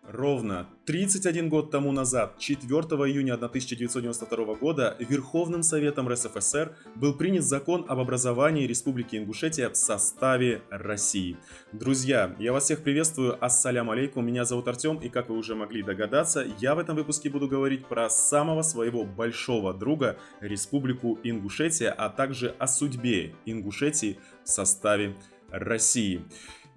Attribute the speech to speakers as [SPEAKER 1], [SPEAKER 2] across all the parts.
[SPEAKER 1] Ровно 31 год тому назад, 4 июня 1992 года, Верховным Советом РСФСР был принят закон об образовании Республики Ингушетия в составе России. Друзья, я вас всех приветствую, ассалям алейкум, меня зовут Артем, и как вы уже могли догадаться, я в этом выпуске буду говорить про самого своего большого друга, Республику Ингушетия, а также о судьбе Ингушетии в составе России.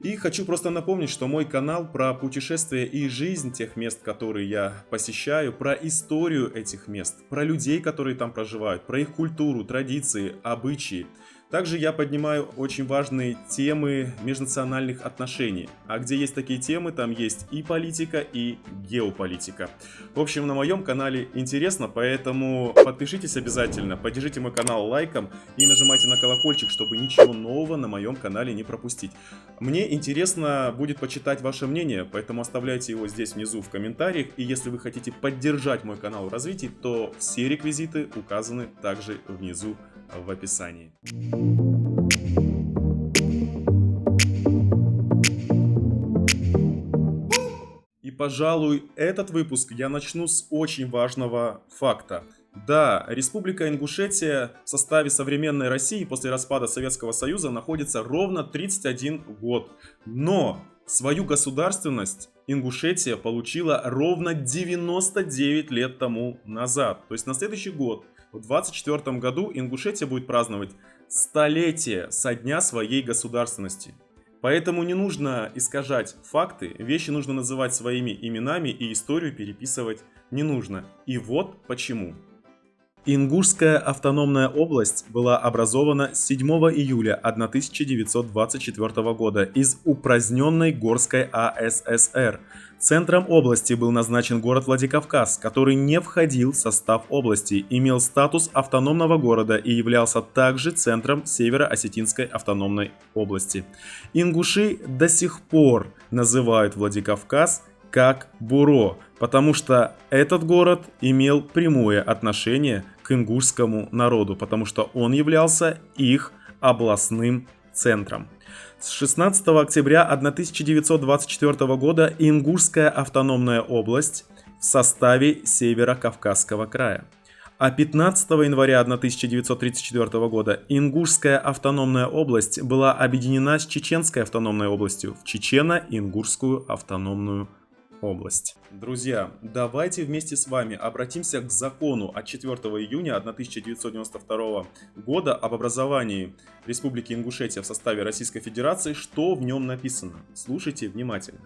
[SPEAKER 1] И хочу просто напомнить, что мой канал про путешествия и жизнь тех мест, которые я посещаю, про историю этих мест, про людей, которые там проживают, про их культуру, традиции, обычаи. Также я поднимаю очень важные темы межнациональных отношений. А где есть такие темы, там есть и политика, и геополитика. В общем, на моем канале интересно, поэтому подпишитесь обязательно, поддержите мой канал лайком и нажимайте на колокольчик, чтобы ничего нового на моем канале не пропустить. Мне интересно будет почитать ваше мнение, поэтому оставляйте его здесь внизу в комментариях. И если вы хотите поддержать мой канал в развитии, то все реквизиты указаны также внизу в описании. И, пожалуй, этот выпуск я начну с очень важного факта. Да, Республика Ингушетия в составе современной России после распада Советского Союза находится ровно 31 год. Но свою государственность Ингушетия получила ровно 99 лет тому назад. То есть на следующий год, в 2024 году, Ингушетия будет праздновать столетие со дня своей государственности. Поэтому не нужно искажать факты, вещи нужно называть своими именами и историю переписывать не нужно. И вот почему. Ингушская автономная область была образована 7 июля 1924 года из упраздненной Горской АССР. Центром области был назначен город Владикавказ, который не входил в состав области, имел статус автономного города и являлся также центром Северо-Осетинской автономной области. Ингуши до сих пор называют Владикавказ как Буро, потому что этот город имел прямое отношение к ингушскому народу, потому что он являлся их областным центром. С 16 октября 1924 года Ингушская автономная область в составе Северо-Кавказского края. А 15 января 1934 года Ингушская автономная область была объединена с Чеченской автономной областью в Чечено-Ингушскую автономную область. Друзья, давайте вместе с вами обратимся к закону от 4 июня 1992 года об образовании Республики Ингушетия в составе Российской Федерации. Что в нем написано? Слушайте внимательно.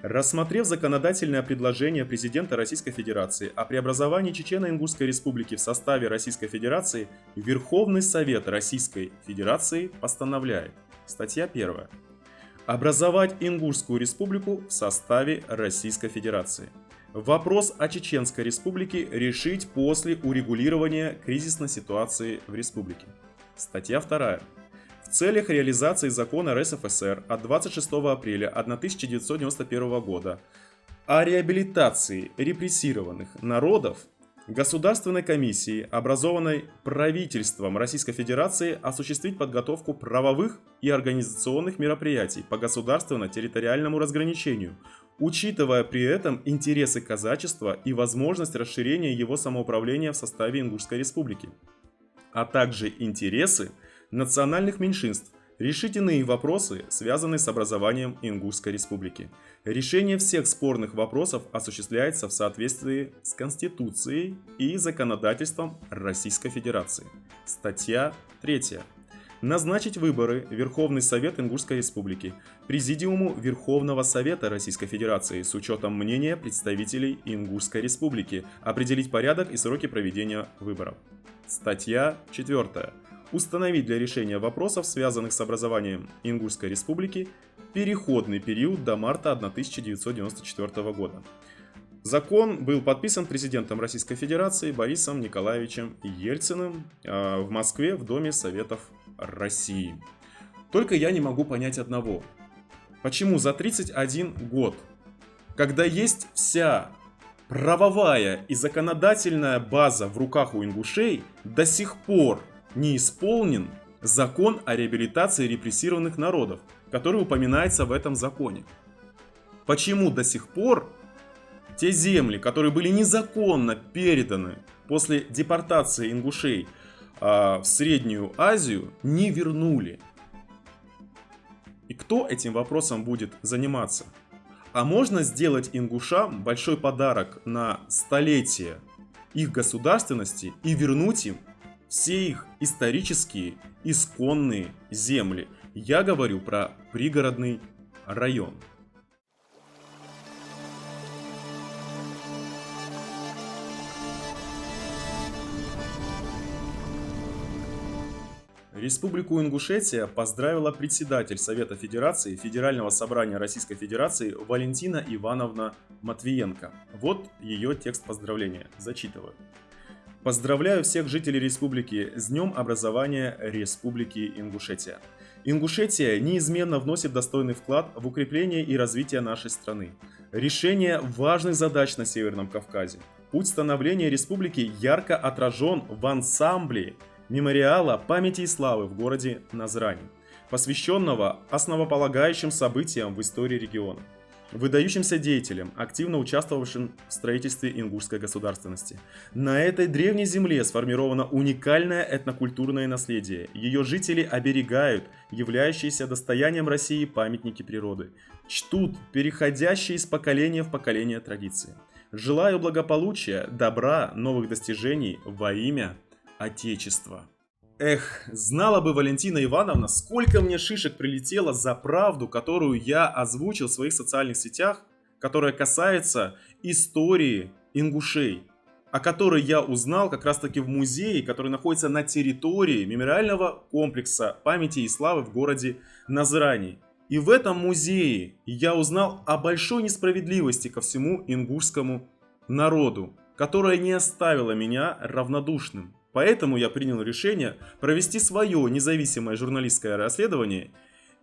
[SPEAKER 1] Рассмотрев законодательное предложение президента Российской Федерации о преобразовании Чечено-Ингушской Республики в составе Российской Федерации, Верховный Совет Российской Федерации постановляет. Статья 1. Образовать Ингушскую республику в составе Российской Федерации. Вопрос о Чеченской республике решить после урегулирования кризисной ситуации в республике. Статья 2. В целях реализации закона РСФСР от 26 апреля 1991 года о реабилитации репрессированных народов Государственной комиссии, образованной правительством Российской Федерации, осуществить подготовку правовых и организационных мероприятий по государственно-территориальному разграничению, учитывая при этом интересы казачества и возможность расширения его самоуправления в составе Ингушской республики, а также интересы национальных меньшинств, решить иные вопросы, связанные с образованием Ингушской республики. Решение всех спорных вопросов осуществляется в соответствии с Конституцией и законодательством Российской Федерации. Статья 3. Назначить выборы Верховный Совет Ингушской Республики, Президиуму Верховного Совета Российской Федерации с учетом мнения представителей Ингушской Республики, определить порядок и сроки проведения выборов. Статья 4. Установить для решения вопросов, связанных с образованием Ингушской республики, переходный период до марта 1994 года. Закон был подписан президентом Российской Федерации Борисом Николаевичем Ельциным в Москве в Доме Советов России. Только я не могу понять одного. Почему за 31 год, когда есть вся правовая и законодательная база в руках у ингушей, до сих пор не исполнен закон о реабилитации репрессированных народов, который упоминается в этом законе? Почему до сих пор Те земли, которые были незаконно переданы после депортации ингушей в Среднюю Азию, не вернули. И кто этим вопросом будет заниматься? А можно сделать ингушам большой подарок на столетие их государственности и вернуть им все их исторические, исконные земли. Я говорю про пригородный район. Республику Ингушетия поздравила председатель Совета Федерации Федерального собрания Российской Федерации Валентина Ивановна Матвиенко. Вот ее текст поздравления. Зачитываю. Поздравляю всех жителей республики с Днем образования Республики Ингушетия. Ингушетия неизменно вносит достойный вклад в укрепление и развитие нашей страны. Решение важных задач на Северном Кавказе. Путь становления республики ярко отражен в ансамбле мемориала памяти и славы в городе Назрани, посвященного основополагающим событиям в истории региона, выдающимся деятелям, активно участвовавшим в строительстве ингушской государственности. На этой древней земле сформировано уникальное этнокультурное наследие. Ее жители оберегают являющиеся достоянием России памятники природы, чтут переходящие из поколения в поколение традиции. Желаю благополучия, добра, новых достижений во имя Отечества. Эх, знала бы Валентина Ивановна, сколько мне шишек прилетело за правду, которую я озвучил в своих социальных сетях, которая касается истории ингушей, о которой я узнал как раз таки в музее, который находится на территории мемориального комплекса памяти и славы в городе Назрани. И в этом музее я узнал о большой несправедливости ко всему ингушскому народу, которая не оставила меня равнодушным. Поэтому я принял решение провести свое независимое журналистское расследование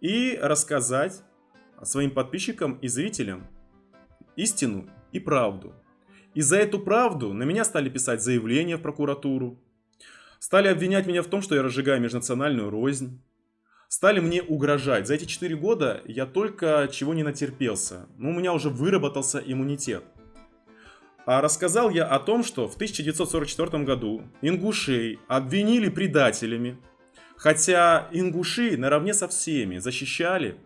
[SPEAKER 1] и рассказать своим подписчикам и зрителям истину и правду. И за эту правду на меня стали писать заявления в прокуратуру, стали обвинять меня в том, что я разжигаю межнациональную рознь, стали мне угрожать. За эти 4 года я только чего не натерпелся, но у меня уже выработался иммунитет. А рассказал я о том, что в 1944 году ингушей обвинили предателями, хотя ингуши наравне со всеми защищали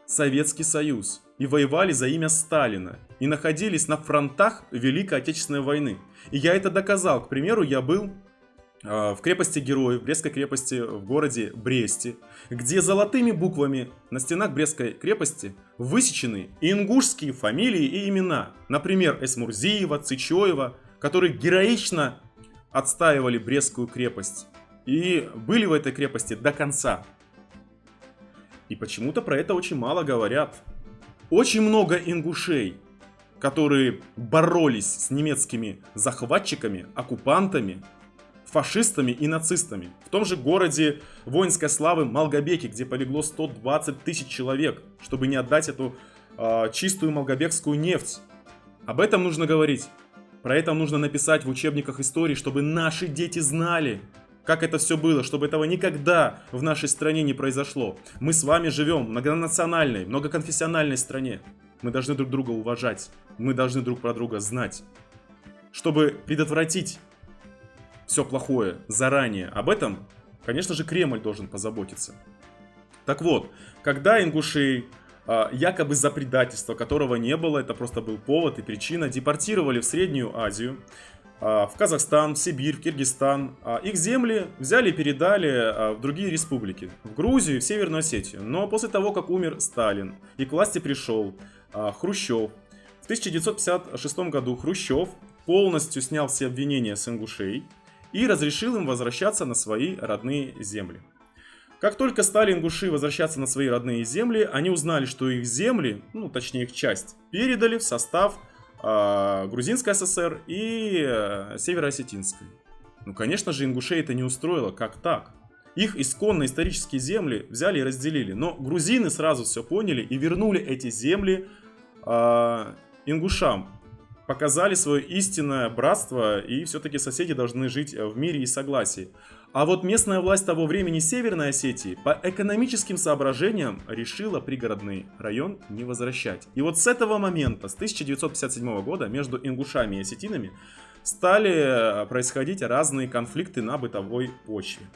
[SPEAKER 1] Советский Союз и воевали за имя Сталина и находились на фронтах Великой Отечественной войны. И я это доказал. К примеру, я был в крепости Героев, Брестской крепости в городе Бресте, где золотыми буквами на стенах Брестской крепости высечены ингушские фамилии и имена. Например, Эсмурзиева, Цычоева, которые героично отстаивали Брестскую крепость и были в этой крепости до конца. И почему-то про это очень мало говорят. Очень много ингушей, которые боролись с немецкими захватчиками, оккупантами, фашистами и нацистами. В том же городе воинской славы Малгобеке, где полегло 120 тысяч человек, чтобы не отдать эту чистую малгобекскую нефть. Об этом нужно говорить. Про это нужно написать в учебниках истории, чтобы наши дети знали, как это все было, чтобы этого никогда в нашей стране не произошло. Мы с вами живем в многонациональной, многоконфессиональной стране. Мы должны друг друга уважать. Мы должны друг про друга знать. Чтобы предотвратить все плохое заранее, об этом, конечно же, Кремль должен позаботиться. Так вот, когда ингушей, якобы за предательство, которого не было, это просто был повод и причина, депортировали в Среднюю Азию, в Казахстан, в Сибирь, в Киргизстан, их земли взяли и передали в другие республики, в Грузию и в Северную Осетию. Но после того, как умер Сталин и к власти пришел Хрущев, в 1956 году Хрущев полностью снял все обвинения с ингушей и разрешил им возвращаться на свои родные земли. Как только стали ингуши возвращаться на свои родные земли, они узнали, что их земли, ну точнее их часть, передали в состав Грузинской ССР и Северо-Осетинской. Ну конечно же ингушей это не устроило, как так? Их исконно исторические земли взяли и разделили, но грузины сразу все поняли и вернули эти земли ингушам. Показали свое истинное братство, и все-таки соседи должны жить в мире и согласии. А вот местная власть того времени Северной Осетии по экономическим соображениям решила пригородный район не возвращать. И вот с этого момента, с 1957 года, между ингушами и осетинами стали происходить разные конфликты на бытовой почве.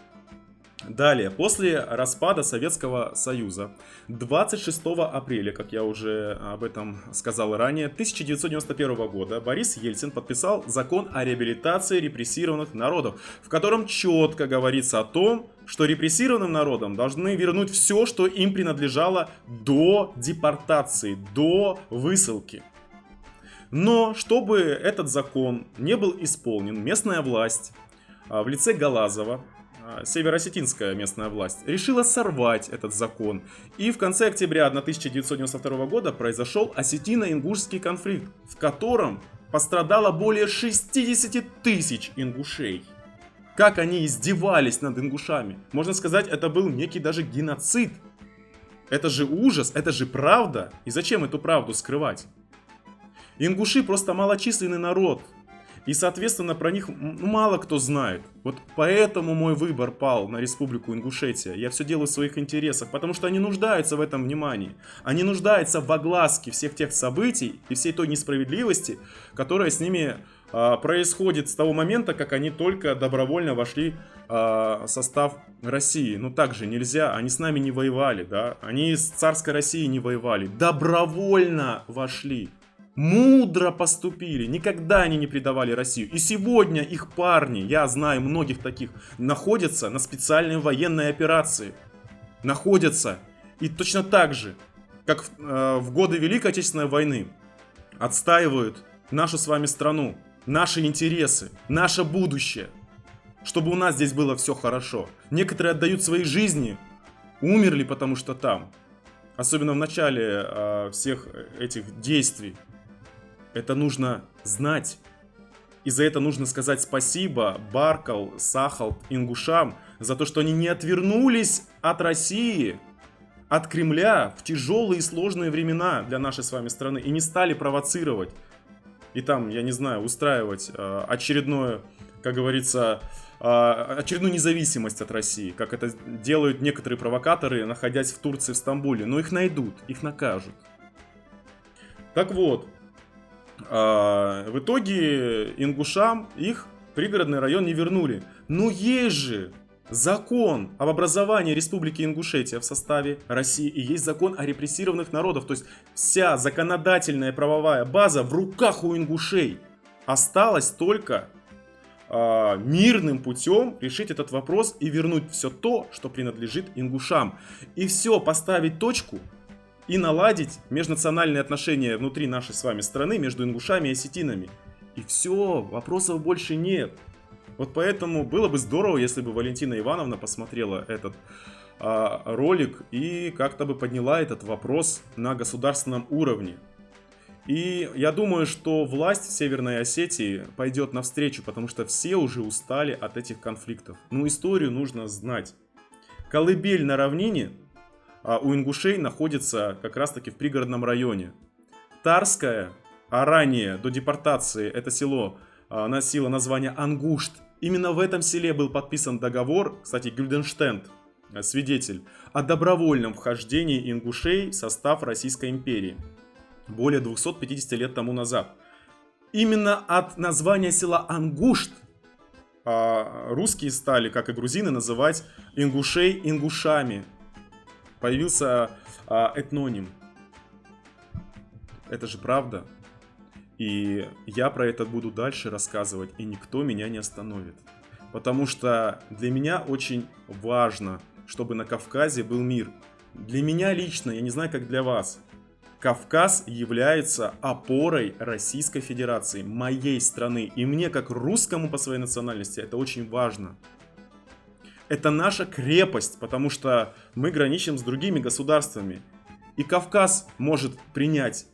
[SPEAKER 1] Далее, после распада Советского Союза, 26 апреля, как я уже об этом сказал ранее, 1991 года Борис Ельцин подписал закон о реабилитации репрессированных народов, в котором четко говорится о том, что репрессированным народам должны вернуть все, что им принадлежало до депортации, до высылки. Но чтобы этот закон не был исполнен, местная власть в лице Галазова, североосетинская местная власть, решила сорвать этот закон. И в конце октября 1992 года произошел осетино-ингушский конфликт, в котором пострадало более 60 тысяч ингушей. Как они издевались над ингушами. Можно сказать, это был некий даже геноцид. Это же ужас, это же правда. И зачем эту правду скрывать? Ингуши просто малочисленный народ. И, соответственно, про них мало кто знает. Вот поэтому мой выбор пал на Республику Ингушетия. Я все делаю в своих интересах, потому что они нуждаются в этом внимании. Они нуждаются в огласке всех тех событий и всей той несправедливости, которая с ними происходит с того момента, как они только добровольно вошли в состав России. Ну так же нельзя, они с нами не воевали, да? Они с царской Россией не воевали, добровольно вошли. Мудро поступили, никогда они не предавали Россию. И сегодня их парни, я знаю многих таких, находятся на специальной военной операции. Находятся. И точно так же, как в годы Великой Отечественной войны, отстаивают нашу с вами страну, наши интересы, наше будущее. Чтобы у нас здесь было все хорошо. Некоторые отдают свои жизни, умерли потому что там. Особенно в начале всех этих действий. Это нужно знать. И за это нужно сказать спасибо Баркал, Сахалт, ингушам за то, что они не отвернулись от России, от Кремля в тяжелые и сложные времена для нашей с вами страны и не стали провоцировать. И там, я не знаю, устраивать очередную, как говорится, очередную независимость от России, как это делают некоторые провокаторы, находясь в Турции, в Стамбуле. Но их найдут, их накажут. Так вот. В итоге ингушам их пригородный район не вернули. Но есть же закон об образовании Республики Ингушетия в составе России и есть закон о репрессированных народах. То есть вся законодательная правовая база в руках у ингушей. Осталось только мирным путем решить этот вопрос и вернуть все то, что принадлежит ингушам. И все, поставить точку. И наладить межнациональные отношения внутри нашей с вами страны между ингушами и осетинами. И все, вопросов больше нет. Вот поэтому было бы здорово, если бы Валентина Ивановна посмотрела этот ролик и как-то бы подняла этот вопрос на государственном уровне. И я думаю, что власть в Северной Осетии пойдет навстречу, потому что все уже устали от этих конфликтов. Но историю нужно знать. Колыбель на равнине у ингушей находится как раз таки в пригородном районе. Тарское, а ранее до депортации это село носило название Ангушт. Именно в этом селе был подписан договор, кстати, Гюльденштейн, свидетель, о добровольном вхождении ингушей в состав Российской империи. Более 250 лет тому назад. Именно от названия села Ангушт русские стали, как и грузины, называть ингушей ингушами. Появился этноним. Это же правда. И я про это буду дальше рассказывать, и никто меня не остановит. Потому что для меня очень важно, чтобы на Кавказе был мир. Для меня лично, я не знаю, как для вас, Кавказ является опорой Российской Федерации, моей страны. И мне, как русскому по своей национальности, это очень важно. Это наша крепость, потому что мы граничим с другими государствами. И Кавказ может принять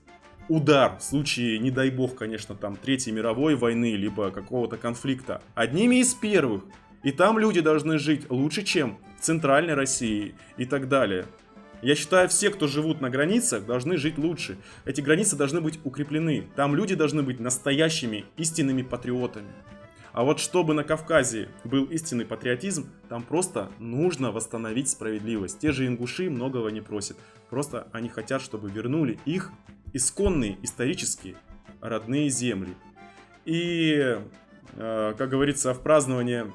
[SPEAKER 1] удар в случае, не дай бог, конечно, там Третьей мировой войны, либо какого-то конфликта. Одними из первых. И там люди должны жить лучше, чем в Центральной России и так далее. Я считаю, все, кто живут на границах, должны жить лучше. Эти границы должны быть укреплены. Там люди должны быть настоящими, истинными патриотами. А вот чтобы на Кавказе был истинный патриотизм, там просто нужно восстановить справедливость. Те же ингуши многого не просят. Просто они хотят, чтобы вернули их исконные, исторические, родные земли. И, как говорится, в праздновании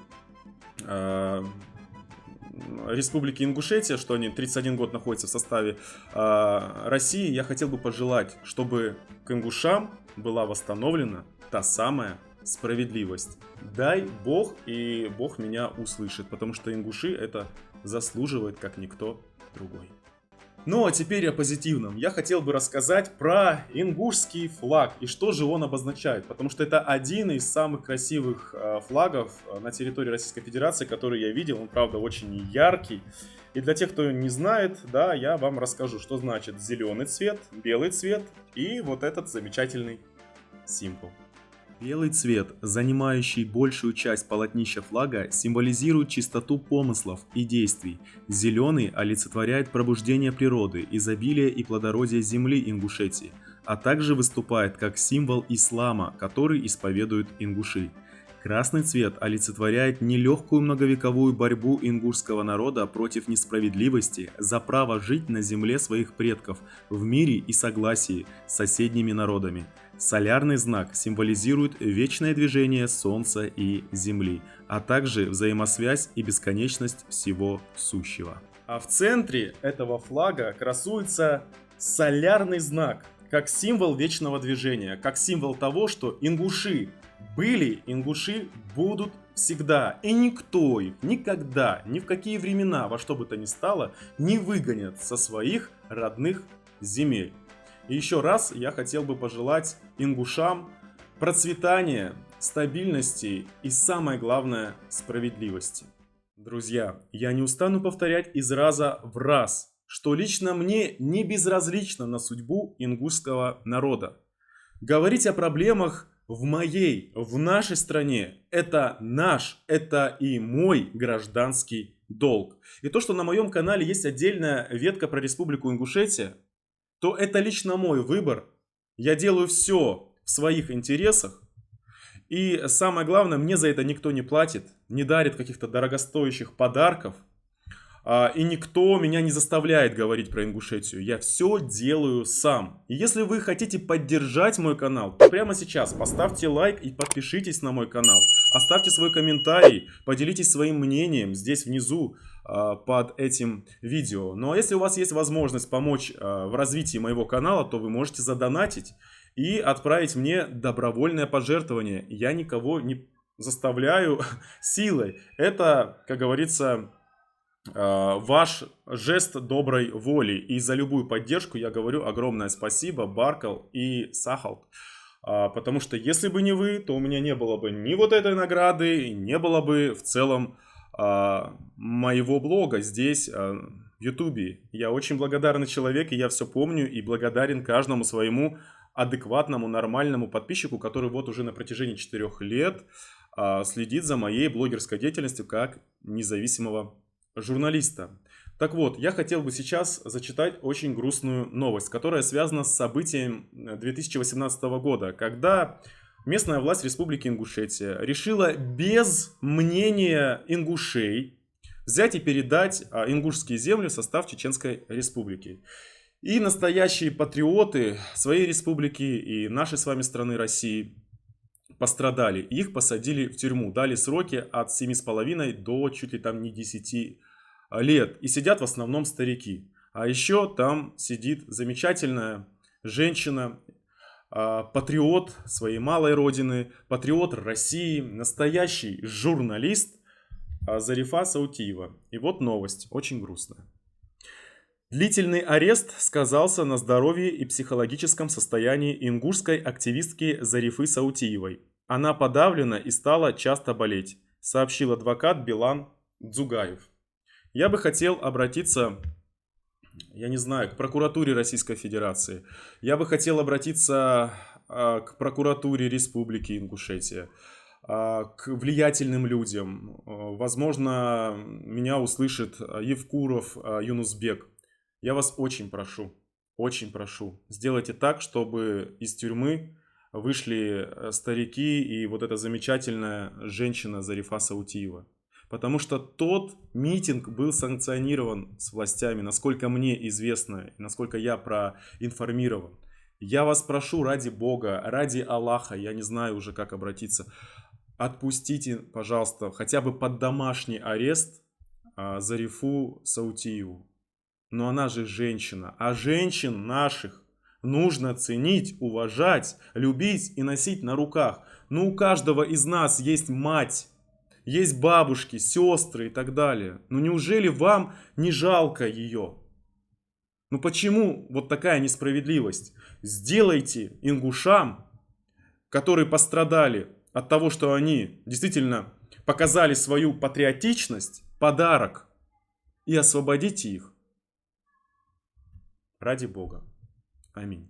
[SPEAKER 1] Республики Ингушетия, что они 31 год находятся в составе России, я хотел бы пожелать, чтобы к ингушам была восстановлена та самая справедливость. Дай Бог, и Бог меня услышит, потому что ингуши это заслуживают, как никто другой. Ну а теперь о позитивном. Я хотел бы рассказать про ингушский флаг и что же он обозначает. Потому что это один из самых красивых флагов на территории Российской Федерации, который я видел. Он, правда, очень яркий. И для тех, кто не знает, да, я вам расскажу, что значит зеленый цвет, белый цвет и вот этот замечательный символ. Белый цвет, занимающий большую часть полотнища флага, символизирует чистоту помыслов и действий. Зеленый олицетворяет пробуждение природы, изобилие и плодородие земли Ингушетии, а также выступает как символ ислама, который исповедуют ингуши. Красный цвет олицетворяет нелегкую многовековую борьбу ингушского народа против несправедливости за право жить на земле своих предков в мире и согласии с соседними народами. Солярный знак символизирует вечное движение Солнца и Земли, а также взаимосвязь и бесконечность всего сущего. А в центре этого флага красуется солярный знак, как символ вечного движения, как символ того, что ингуши были, ингуши будут всегда. И никто их никогда, ни в какие времена, во что бы то ни стало, не выгонят со своих родных земель. И еще раз я хотел бы пожелать ингушам процветания, стабильности и, самое главное, справедливости. Друзья, я не устану повторять из раза в раз, что лично мне не безразлично на судьбу ингушского народа. Говорить о проблемах в моей, в нашей стране – это наш, это и мой гражданский долг. И то, что на моем канале есть отдельная ветка про Республику Ингушетия, то это лично мой выбор. Я делаю все в своих интересах. И самое главное, мне за это никто не платит, не дарит каких-то дорогостоящих подарков. И никто меня не заставляет говорить про Ингушетию. Я все делаю сам. И если вы хотите поддержать мой канал, то прямо сейчас поставьте лайк и подпишитесь на мой канал. Оставьте свой комментарий, поделитесь своим мнением здесь внизу под этим видео. Ну а если у вас есть возможность помочь в развитии моего канала, то вы можете задонатить и отправить мне добровольное пожертвование. Я никого не заставляю силой. Это, как говорится, ваш жест доброй воли. И за любую поддержку я говорю огромное спасибо, Баркал и Сахалт. Потому что если бы не вы, то у меня не было бы ни вот этой награды, не было бы в целом моего блога здесь, в Ютубе. Я очень благодарный человек, и я все помню, и благодарен каждому своему адекватному, нормальному подписчику, который вот уже на протяжении 4 лет следит за моей блогерской деятельностью как независимого журналиста. Так вот, я хотел бы сейчас зачитать очень грустную новость, которая связана с событием 2018 года, когда местная власть Республики Ингушетия решила без мнения ингушей взять и передать ингушские земли в состав Чеченской Республики. И настоящие патриоты своей республики и нашей с вами страны России пострадали. Их посадили в тюрьму, дали сроки от 7,5 до чуть ли там не 10 лет. И сидят в основном старики. А еще там сидит замечательная женщина, патриот своей малой родины, патриот России, настоящий журналист Зарифа Саутиева. И вот новость, очень грустная. Длительный арест сказался на здоровье и психологическом состоянии ингушской активистки Зарифы Саутиевой. Она подавлена и стала часто болеть, сообщил адвокат Билан Дзугаев. Я бы хотел обратиться, я не знаю, к прокуратуре Российской Федерации. Я бы хотел обратиться к прокуратуре Республики Ингушетия, к влиятельным людям. Возможно, меня услышит Евкуров Юнусбек. Я вас очень прошу, сделайте так, чтобы из тюрьмы вышли старики и вот эта замечательная женщина Зарифа Саутиева. Потому что тот митинг был санкционирован с властями, насколько мне известно, и насколько я проинформирован. Я вас прошу, ради Бога, ради Аллаха, я не знаю уже, как обратиться, отпустите, пожалуйста, хотя бы под домашний арест Зарифу Саутиеву. Но она же женщина, а женщин наших нужно ценить, уважать, любить и носить на руках. Ну, у каждого из нас есть мать. Есть бабушки, сестры и так далее. Ну неужели вам не жалко ее? Ну почему вот такая несправедливость? Сделайте ингушам, которые пострадали от того, что они действительно показали свою патриотичность, подарок. И освободите их. Ради Бога. Аминь.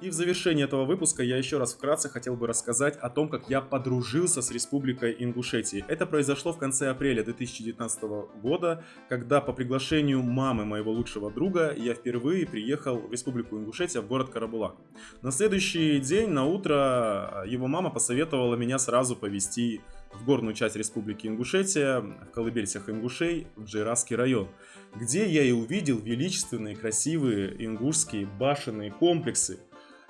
[SPEAKER 1] И в завершении этого выпуска я еще раз вкратце хотел бы рассказать о том, как я подружился с Республикой Ингушетия. Это произошло в конце апреля 2019 года, когда по приглашению мамы моего лучшего друга я впервые приехал в Республику Ингушетия, в город Карабулак. На следующий день, на утро, его мама посоветовала меня сразу повезти в горную часть Республики Ингушетия, в колыбель всех ингушей, в Джейрасский район, где я и увидел величественные, красивые ингушские башенные комплексы.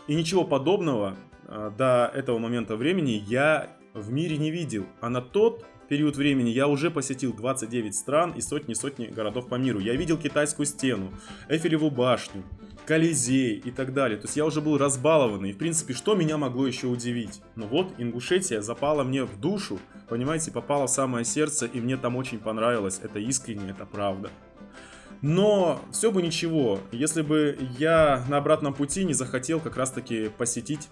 [SPEAKER 1] И ничего подобного до этого момента времени я в мире не видел. А на тот период времени я уже посетил 29 стран и сотни городов по миру. Я видел Китайскую стену, Эйфелеву башню, Колизей и так далее. То есть я уже был разбалованный. И в принципе, что меня могло еще удивить? Но вот Ингушетия запала мне в душу, понимаете, попала в самое сердце, и мне там очень понравилось. Это искренне, это правда. Но все бы ничего, если бы я на обратном пути не захотел как раз таки посетить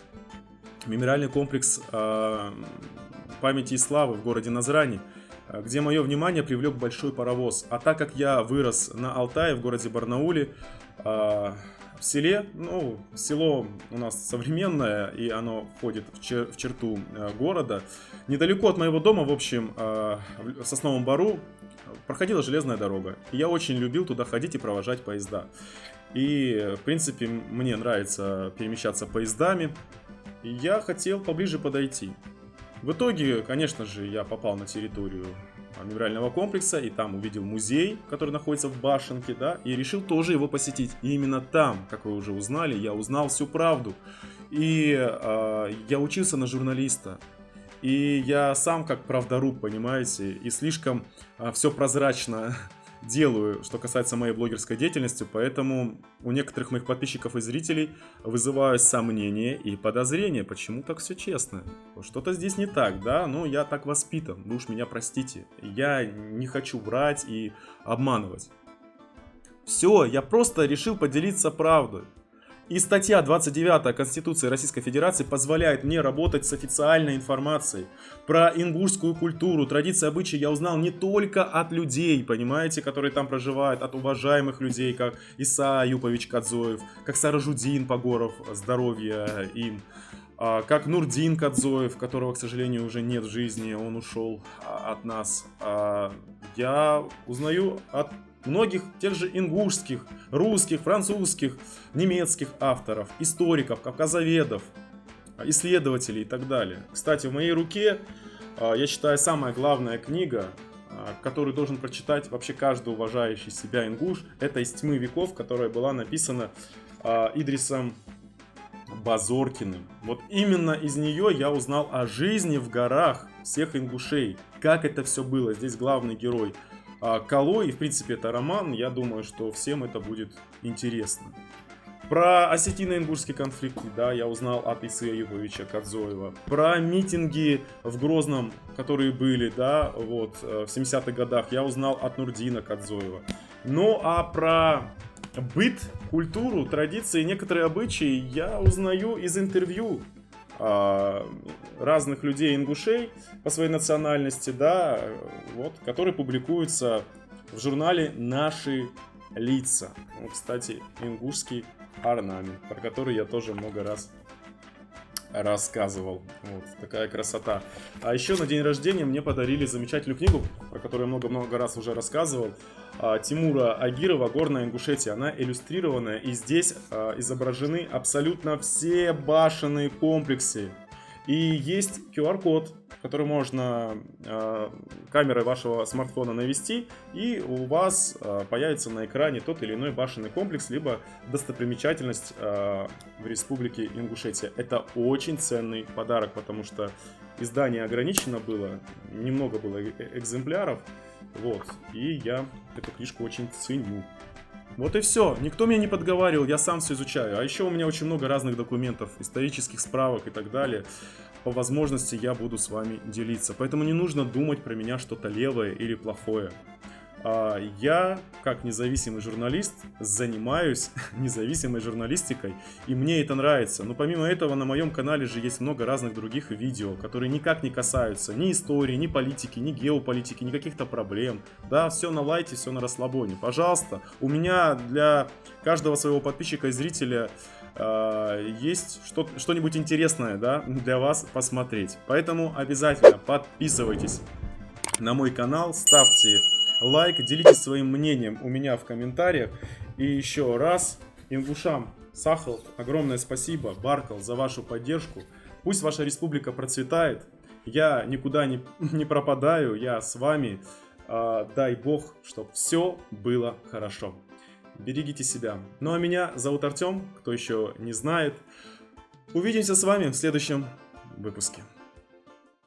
[SPEAKER 1] мемориальный комплекс памяти и славы в городе Назрани, где мое внимание привлек большой паровоз. А так как я вырос на Алтае, в городе Барнауле, в селе, ну, село у нас современное, и оно входит в черту города, недалеко от моего дома, в общем, в Сосновом Бору, проходила железная дорога. И я очень любил туда ходить и провожать поезда. И, в принципе, мне нравится перемещаться поездами. И я хотел поближе подойти. В итоге, конечно же, я попал на территорию мемориального комплекса, и там увидел музей, который находится в башенке, да, и решил тоже его посетить. И именно там, как вы уже узнали, я узнал всю правду. И я учился на журналиста. И я сам как правдоруб, понимаете, и слишком все прозрачно делаю, что касается моей блогерской деятельности, поэтому у некоторых моих подписчиков и зрителей вызываю сомнения и подозрения, почему так все честно. Что-то здесь не так, да, ну я так воспитан, вы уж меня простите, я не хочу врать и обманывать. Все, я просто решил поделиться правдой. И статья 29 Конституции Российской Федерации позволяет мне работать с официальной информацией. Про ингушскую культуру, традиции, обычаи я узнал не только от людей, понимаете, которые там проживают, от уважаемых людей, как Иса Аюпович Кадзоев, как Саражудин Погоров, здоровья им, как Нурдин Кадзоев, которого, к сожалению, уже нет в жизни, он ушел от нас. Я узнаю от многих тех же ингушских, русских, французских, немецких авторов, историков, кавказоведов, исследователей и так далее. Кстати, в моей руке, я считаю, самая главная книга, которую должен прочитать вообще каждый уважающий себя ингуш, это «Из тьмы веков», которая была написана Идрисом Базоркиным. Вот именно из нее я узнал о жизни в горах всех ингушей, как это все было. Здесь главный герой Калой, и в принципе это роман, я думаю, что всем это будет интересно. Про осетино-ингушский конфликт, да, я узнал от Исы Аюповича Кадзоева. Про митинги в Грозном, которые были, да, вот, в 70-х годах, я узнал от Нурдина Кадзоева. Ну а про быт, культуру, традиции, некоторые обычаи я узнаю из интервью разных людей-ингушей по своей национальности, да, вот, которые публикуются в журнале «Наши лица». Вот, кстати, ингушский орнамент, про который я тоже много раз рассказывал. Вот такая красота. А еще на день рождения мне подарили замечательную книгу, про которую я много-много раз уже рассказывал. Тимура Агирова «Горная Ингушетия». Она иллюстрированная, и здесь изображены абсолютно все башенные комплексы. И есть QR-код, который можно камерой вашего смартфона навести, и у вас появится на экране тот или иной башенный комплекс, либо достопримечательность в Республике Ингушетия. Это очень ценный подарок, потому что издание ограничено было, немного было экземпляров, вот, и я эту книжку очень ценю. Вот и все. Никто меня не подговаривал, я сам все изучаю. А еще у меня очень много разных документов, исторических справок и так далее. По возможности я буду с вами делиться. Поэтому не нужно думать про меня что-то левое или плохое. Я, как независимый журналист, занимаюсь независимой журналистикой, и мне это нравится. Но помимо этого на моем канале же есть много разных других видео, которые никак не касаются ни истории, ни политики, ни геополитики, ни каких-то проблем. Да, все на лайте, все на расслабоне. Пожалуйста, у меня для каждого своего подписчика и зрителя есть что-нибудь интересное, да, для вас посмотреть. Поэтому обязательно подписывайтесь на мой канал, ставьте лайк, делитесь своим мнением у меня в комментариях. И еще раз, ингушам Сахал, огромное спасибо, Баркал, за вашу поддержку. Пусть ваша республика процветает. Я никуда не пропадаю, я с вами. Дай бог, чтобы все было хорошо. Берегите себя. Ну а меня зовут Артем, кто еще не знает. Увидимся с вами в следующем выпуске.